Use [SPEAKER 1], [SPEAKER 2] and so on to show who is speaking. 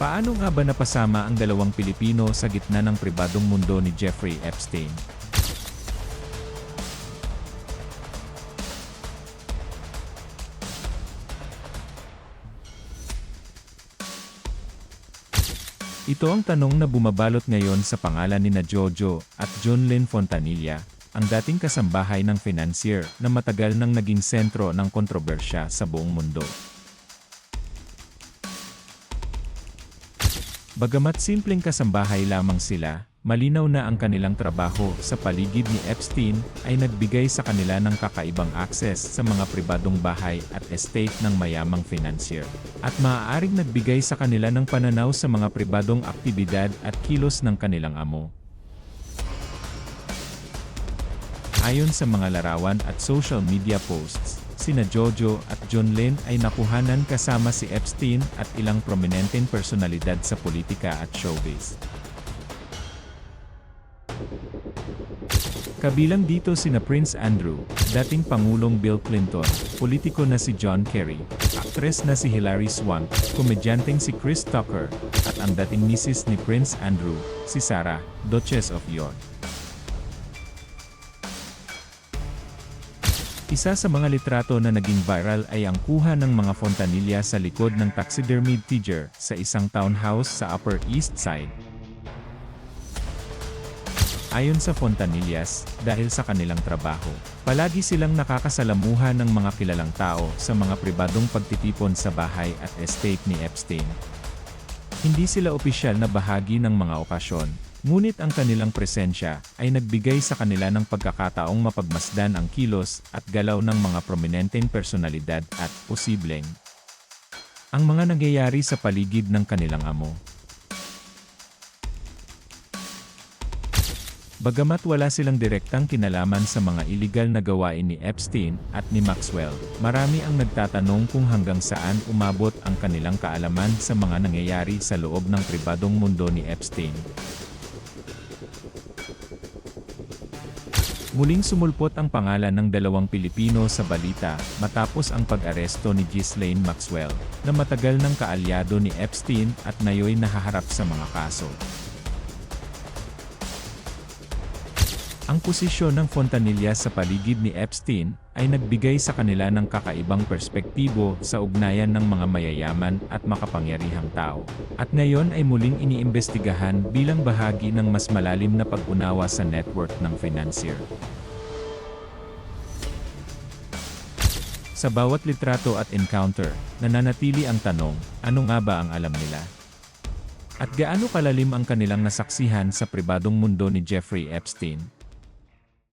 [SPEAKER 1] Paano nga ba napasama ang dalawang Pilipino sa gitna ng pribadong mundo ni Jeffrey Epstein? Ito ang tanong na bumabalot ngayon sa pangalan nina Jojo at John Lynn Fontanilla, ang dating kasambahay ng financier na matagal nang naging sentro ng kontrobersya sa buong mundo. Bagamat simpleng kasambahay lamang sila, malinaw na ang kanilang trabaho sa paligid ni Epstein ay nagbigay sa kanila ng kakaibang akses sa mga pribadong bahay at estate ng mayamang financier, at maaaring nagbigay sa kanila ng pananaw sa mga pribadong aktibidad at kilos ng kanilang amo. Ayon sa mga larawan at social media posts, sina Jojo at John Lynn ay nakuhanan kasama si Epstein at ilang prominenteng personalidad sa politika at showbiz. Kabilang dito sina Prince Andrew, dating Pangulong Bill Clinton, politiko na si John Kerry, aktres na si Hilary Swank, komedyanteng si Chris Tucker, at ang dating misis ni Prince Andrew, si Sarah, Duchess of York. Isa sa mga litrato na naging viral ay ang kuha ng mga Fontanilla sa likod ng taxidermied tiger sa isang townhouse sa Upper East Side. Ayon sa Fontanillas, dahil sa kanilang trabaho, palagi silang nakakasalamuha ng mga kilalang tao sa mga pribadong pagtitipon sa bahay at estate ni Epstein. Hindi sila opisyal na bahagi ng mga okasyon, ngunit ang kanilang presensya ay nagbigay sa kanila ng pagkakataong mapagmasdan ang kilos at galaw ng mga prominenteng personalidad at, posibleng, ang mga nangyayari sa paligid ng kanilang amo. Bagamat wala silang direktang kinalaman sa mga iligal na gawain ni Epstein at ni Maxwell, marami ang nagtatanong kung hanggang saan umabot ang kanilang kaalaman sa mga nangyayari sa loob ng pribadong mundo ni Epstein. Muling sumulpot ang pangalan ng dalawang Pilipino sa balita matapos ang pag-aresto ni Ghislaine Maxwell, na matagal ng kaalyado ni Epstein at ngayon nahaharap sa mga kaso. Ang posisyon ng Fontanilla sa paligid ni Epstein ay nagbigay sa kanila ng kakaibang perspektibo sa ugnayan ng mga mayayaman at makapangyarihang tao, at ngayon ay muling iniimbestigahan bilang bahagi ng mas malalim na pag-unawa sa network ng financier. Sa bawat litrato at encounter, nananatili ang tanong, ano nga ba ang alam nila? At gaano kalalim ang kanilang nasaksihan sa pribadong mundo ni Jeffrey Epstein?